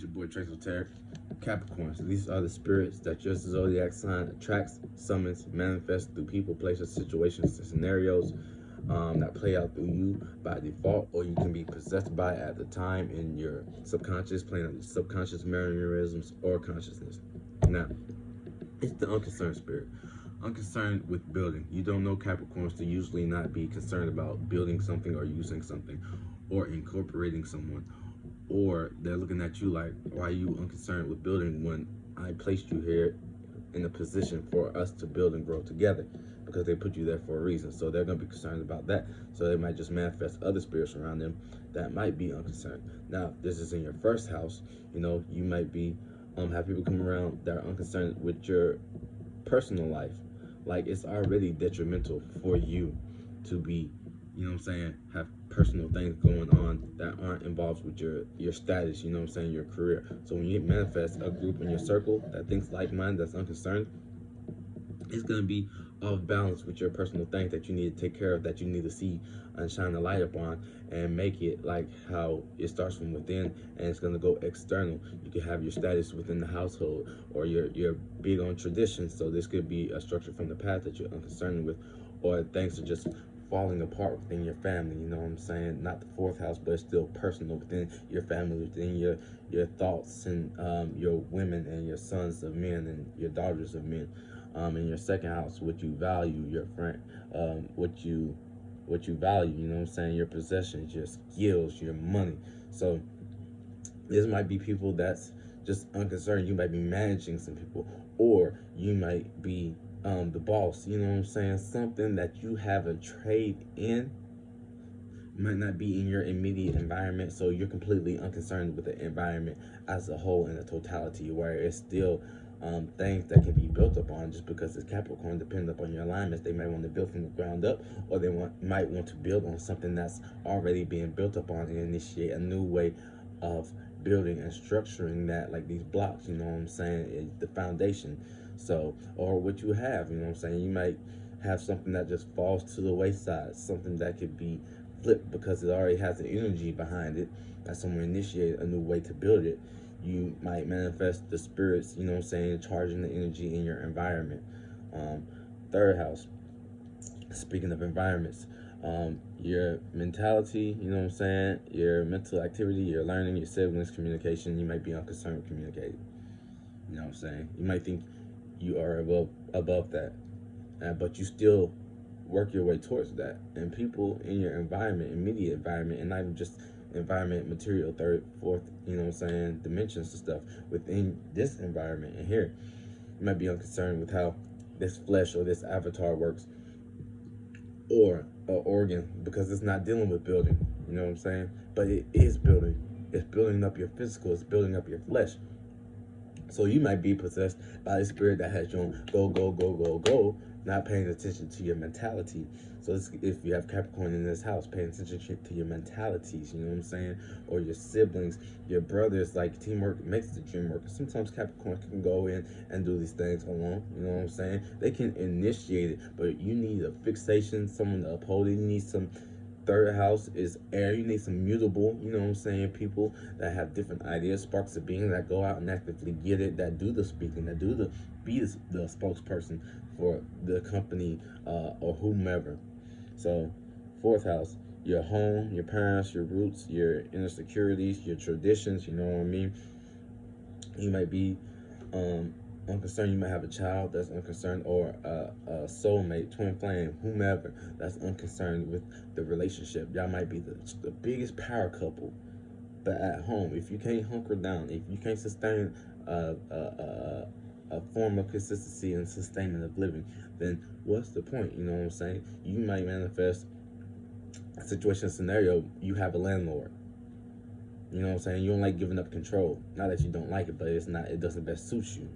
It's your boy Trace Terror. Capricorns. These are the spirits that your zodiac sign attracts, summons, manifests through people, places, situations, and scenarios that play out through you by default, or you can be possessed by at the time in your subconscious, playing on your subconscious mannerisms or consciousness. Now, it's the unconcerned spirit. Unconcerned with building. You don't know Capricorns to usually not be concerned about building something or using something or incorporating someone, or they're looking at you like, why are you unconcerned with building when I placed you here in a position for us to build and grow together? Because they put you there for a reason. So they're going to be concerned about that. So they might just manifest other spirits around them that might be unconcerned. Now, if this is in your first house, you might be have people come around that are unconcerned with your personal life. Like, it's already detrimental for you to be, have personal things going on that aren't involved with your status, your career. So when you manifest a group in your circle that thinks like mine, that's unconcerned, it's going to be off balance with your personal things that you need to take care of, that you need to see and shine the light upon and make it like how it starts from within, and it's going to go external. You can have your status within the household, or you're big on tradition, so this could be a structure from the past that you're unconcerned with, or things are just falling apart within your family, not the fourth house, but it's still personal within your family, within your thoughts, and your women and your sons of men and your daughters of men. In your second house, what you value, your friend, what you value, your possessions, your skills, your money. So this might be people that's just unconcerned. You might be managing some people, or you might be the boss, something that you have a trade in might not be in your immediate environment, so you're completely unconcerned with the environment as a whole in the totality, where it's still things that can be built upon. Just because it's Capricorn, depending upon your alignments, they might want to build from the ground up, or they might want to build on something that's already being built upon and initiate a new way of building and structuring that, like these blocks, is the foundation. So, or what you have, you might have something that just falls to the wayside, something that could be flipped because it already has the energy behind it, that someone initiated a new way to build it. You might manifest the spirits, charging the energy in your environment. Third house, speaking of environments, your mentality, your mental activity, your learning, your siblings, communication. You might be unconcerned with communicating. You might think you are above that, but you still work your way towards that. And people in your environment, immediate environment, and not even just environment, material, third, fourth, dimensions and stuff within this environment and here, you might be unconcerned with how this flesh or this avatar works, or an organ, because it's not dealing with building, but it is building. It's building up your physical, it's building up your flesh. So you might be possessed by a spirit that has you on go, go, go, go, go, not paying attention to your mentality. So if you have Capricorn in this house, paying attention to your mentalities, or your siblings, your brothers. Like, teamwork makes the dream work. Sometimes Capricorn can go in and do these things alone, They can initiate it, but you need a fixation, someone to uphold it. You need some. Third house is air. You need some mutable, people that have different ideas, sparks of being, that go out and actively get it, that do the speaking, that do be the spokesperson for the company or whomever. So, fourth house, your home, your parents, your roots, your inner securities, your traditions, you know what I mean? You might be unconcerned. You might have a child that's unconcerned, or a soulmate, twin flame, whomever that's unconcerned with the relationship. Y'all might be the biggest power couple, but at home, if you can't hunker down, if you can't sustain a form of consistency and sustainment of living, then what's the point? You might manifest a situation, scenario. You have a landlord. You don't like giving up control. Not that you don't like it, but it doesn't best suit you.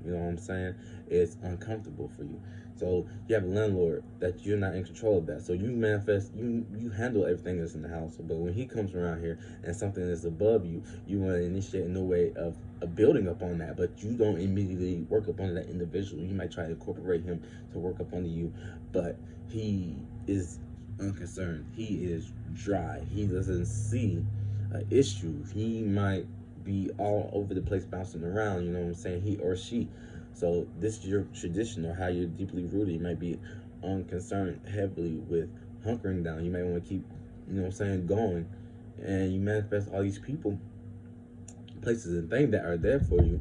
It's uncomfortable for you. So you have a landlord that you're not in control of that. So you manifest, you handle everything that's in the house. But when he comes around here and something is above you, you want to initiate a new way of building up on that, but you don't immediately work up on that individual. You might try to incorporate him to work up under you, but he is unconcerned. He is dry. He doesn't see issue. He might be all over the place bouncing around, you know what I'm saying, he or she. So this is your tradition or how you're deeply rooted. You might be unconcerned heavily with hunkering down. You might want to keep, you know what I'm saying, going. And you manifest all these people, places, and things that are there for you.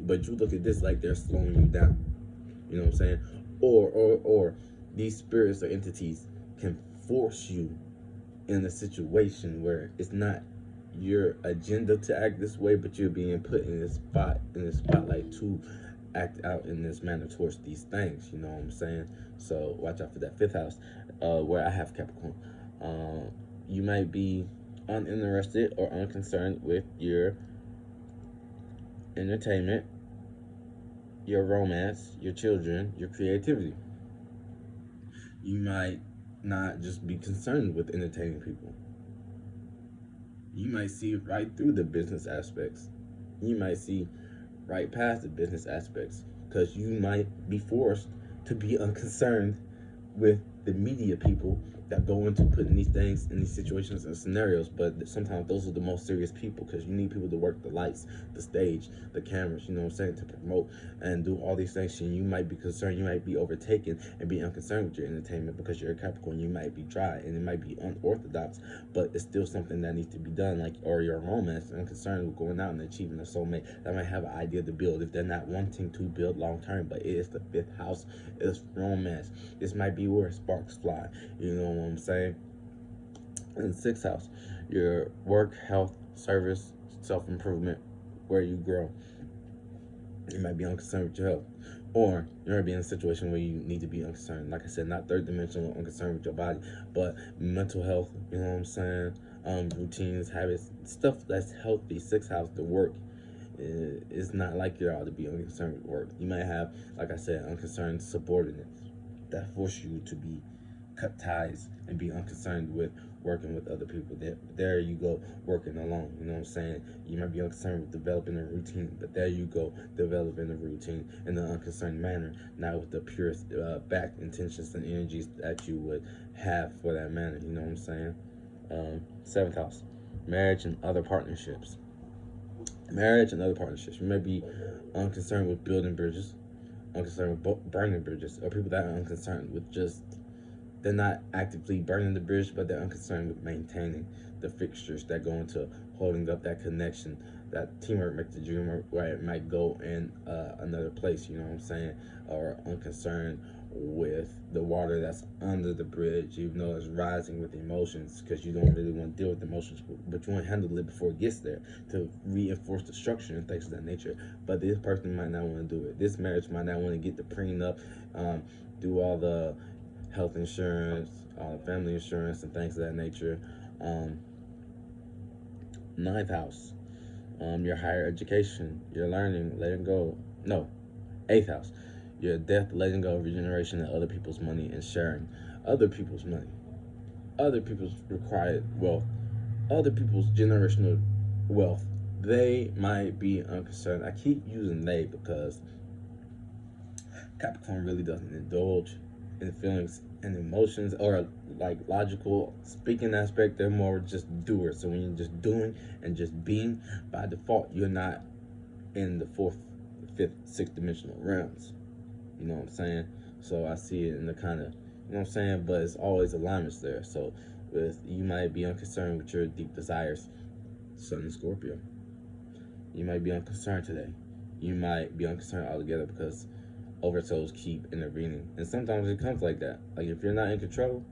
But you look at this like they're slowing you down. You know what I'm saying? Or these spirits or entities can force you in a situation where it's not your agenda to act this way, but you're being put in this spotlight to act out in this manner towards these things. You know what I'm saying? So watch out for that fifth house, where I have Capricorn. You might be uninterested or unconcerned with your entertainment, your romance, your children, your creativity. You might not just be concerned with entertaining people. You might see right through the business aspects. You might see right past the business aspects because you might be forced to be unconcerned with the media people that go into putting these things in these situations and scenarios. But sometimes those are the most serious people because you need people to work the lights, the stage, the cameras, you know what I'm saying, to promote and do all these things. And you might be concerned, you might be overtaken and be unconcerned with your entertainment because you're a Capricorn. You might be dry and it might be unorthodox, but it's still something that needs to be done. Like, or your romance, unconcerned with going out and achieving a soulmate that might have an idea to build if they're not wanting to build long term. But it is the fifth house, it's romance. This might be where sparks fly, you know what I'm saying? In the sixth house, your work, health, service, self-improvement, where you grow. You might be unconcerned with your health, or you might be in a situation where you need to be unconcerned. Like I said, not third dimensional unconcerned with your body, but mental health, you know what I'm saying? Routines, habits, stuff that's healthy. Sixth house, the work. It's not like you're all to be unconcerned with work. You might have, like I said, unconcerned subordinates that force you to be cut ties and be unconcerned with working with other people. There you go, working alone. You know what I'm saying? You might be unconcerned with developing a routine, but there you go, developing a routine in an unconcerned manner, not with the purest back intentions and energies that you would have for that manner. You know what I'm saying? Seventh house, marriage and other partnerships. Marriage and other partnerships. You may be unconcerned with building bridges, unconcerned with burning bridges, or people that are unconcerned with just, they're not actively burning the bridge, but they're unconcerned with maintaining the fixtures that go into holding up that connection. That teamwork makes the dream work, where it might go in another place, you know what I'm saying? Or unconcerned with the water that's under the bridge, even though it's rising with emotions, because you don't really want to deal with emotions, but you want to handle it before it gets there to reinforce the structure and things of that nature. But this person might not want to do it. This marriage might not want to get the prenup, do all the health insurance, family insurance, and things of that nature. Ninth house, your higher education, your learning, letting go. No, eighth house, your death, letting go, regeneration, and other people's money and sharing other people's money, other people's required wealth, other people's generational wealth. They might be unconcerned. I keep using they because Capricorn really doesn't indulge in feelings and emotions or like logical speaking aspect. They're more just doers. So when you're just doing and just being, by default, you're not in the fourth, fifth, sixth dimensional realms. You know what I'm saying? So I see it in the kind of, you know what I'm saying? But it's always alignments there. So you might be unconcerned with your deep desires, Sun and Scorpio. You might be unconcerned today. You might be unconcerned altogether because overtones keep intervening. And sometimes it comes like that. Like if you're not in control,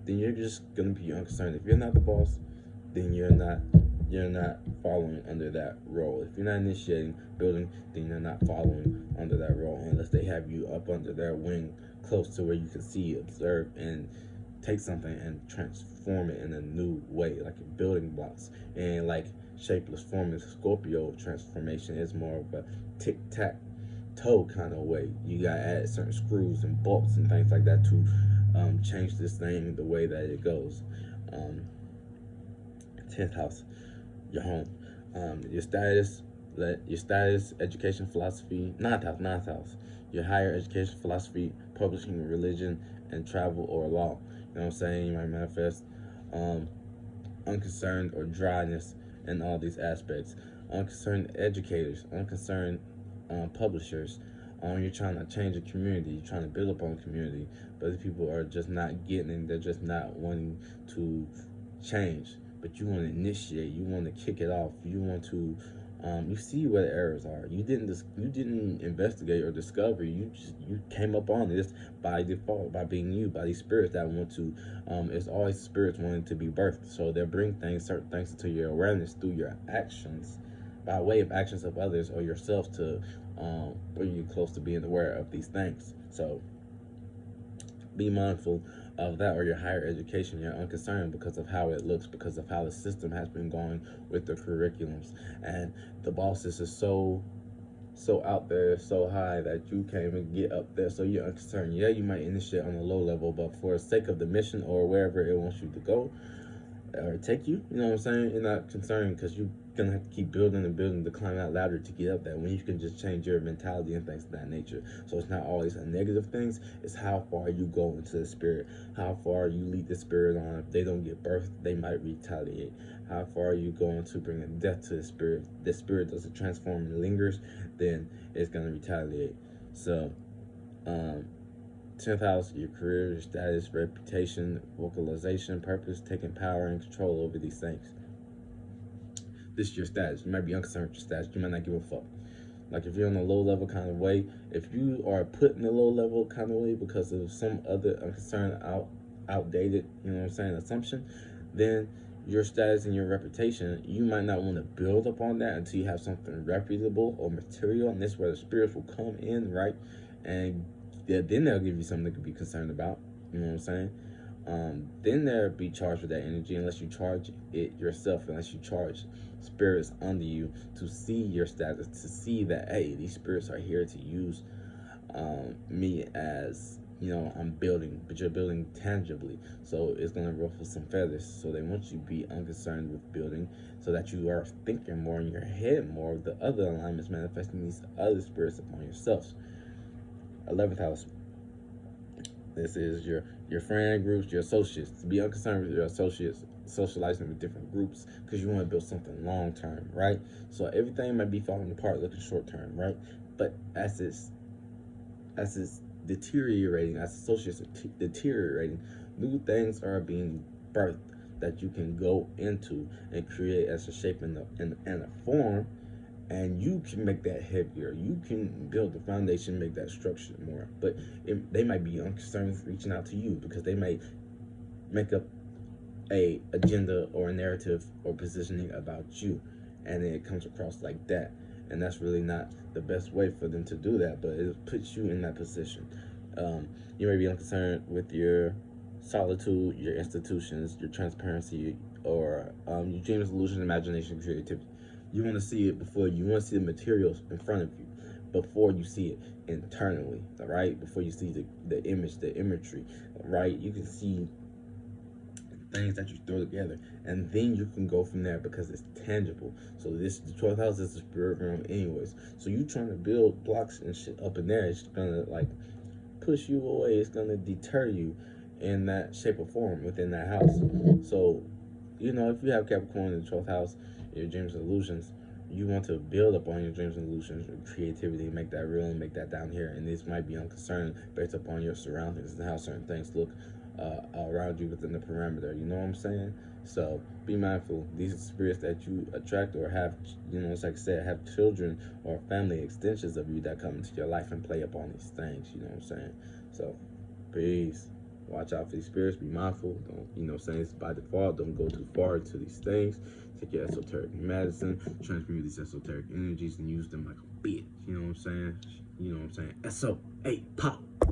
then you're just gonna be unconcerned. If you're not the boss, then you're not following under that role. If you're not initiating, building, then you're not following under that role unless they have you up under their wing, close to where you can see, observe, and take something and transform it in a new way, like building blocks. And like shapeless form in Scorpio, transformation is more of a tic-tac-toe kind of way. You gotta add certain screws and bolts and things like that to change this thing the way that it goes. 10th house, your home, your status, education, philosophy. Ninth house, your higher education, philosophy, publishing, religion, and travel or law. You know what I'm saying? You might manifest unconcerned or dryness in all these aspects. Unconcerned educators, unconcerned publishers. You're trying to change a community, you're trying to build up on a community, but the people are just not getting it. They're just not wanting to change. But you want to initiate, you want to kick it off, you want to you see where the errors are. You didn't investigate or discover. You came up on this by default, by being you, by these spirits that want to. It's always spirits wanting to be birthed. So they bring certain things into your awareness through your actions, by way of actions of others or yourself, to bring you close to being aware of these things. So be mindful of that, or your higher education. You're unconcerned because of how it looks, because of how the system has been going with the curriculums, and the bosses is so out there, so high that you can't even get up there. So you're unconcerned. Yeah, you might initiate on a low level, but for the sake of the mission or wherever it wants you to go or take you, you know what I'm saying, you're not concerned, because you're gonna have to keep building and building to climb that ladder to get up there, when you can just change your mentality and things of that nature. So it's not always a negative things, it's how far you go into the spirit, how far you lead the spirit on. If they don't get birthed, they might retaliate. How far you go into bringing death to the spirit doesn't transform and lingers, then it's gonna retaliate. So 10th house, your career, your status, reputation, vocalization, purpose, taking power and control over these things. This is your status. You might be unconcerned with your status. You might not give a fuck. Like if you're on a low level kind of way, if you are put in a low level kind of way because of some other unconcerned, outdated, you know what I'm saying, assumption, then your status and your reputation, you might not want to build up on that until you have something reputable or material. And this is where the spirits will come in, right? And then they'll give you something to be concerned about. You know what I'm saying? Then they'll be charged with that energy, unless you charge it yourself, unless you charge spirits under you to see your status, to see that, hey, these spirits are here to use me as, you know, I'm building, but you're building tangibly. So it's going to ruffle some feathers. So they want you to be unconcerned with building, so that you are thinking more in your head more of the other alignments, manifesting these other spirits upon yourselves. 11th house. This is your friend groups, your associates. Be unconcerned with your associates, socializing with different groups, because you want to build something long term, right? So everything might be falling apart looking short term, right? But as it's deteriorating, as associates are deteriorating, new things are being birthed that you can go into and create as a shape and a form. And you can make that heavier. You can build the foundation, make that structure more. But they might be unconcerned with reaching out to you, because they might make up a agenda or a narrative or positioning about you, and then it comes across like that. And that's really not the best way for them to do that, but it puts you in that position. You may be unconcerned with your solitude, your institutions, your transparency, or your dreams, illusions, imagination, creativity. You want to see it before you want to see the materials in front of you, before you see it internally, right? Before you see the image, the imagery, right? You can see things that you throw together, and then you can go from there, because it's tangible. So the 12th house is the spirit realm anyways. So you trying to build blocks and shit up in there, it's gonna like push you away. It's gonna deter you in that shape or form within that house. So, you know, if you have Capricorn in the 12th house, your dreams and illusions, you want to build upon your dreams and illusions with creativity, make that real and make that down here. And this might be unconcerned based upon your surroundings and how certain things look around you within the parameter. You know what I'm saying? So be mindful. These spirits that you attract or have, you know, it's like I said, have children or family extensions of you that come into your life and play upon these things. You know what I'm saying? So peace. Watch out for these spirits. Be mindful. Don't, you know what I'm saying, it's by default. Don't go too far into these things. Take your esoteric medicine, transmute these esoteric energies, and use them like a bitch. You know what I'm saying? You know what I'm saying? SO8 pop.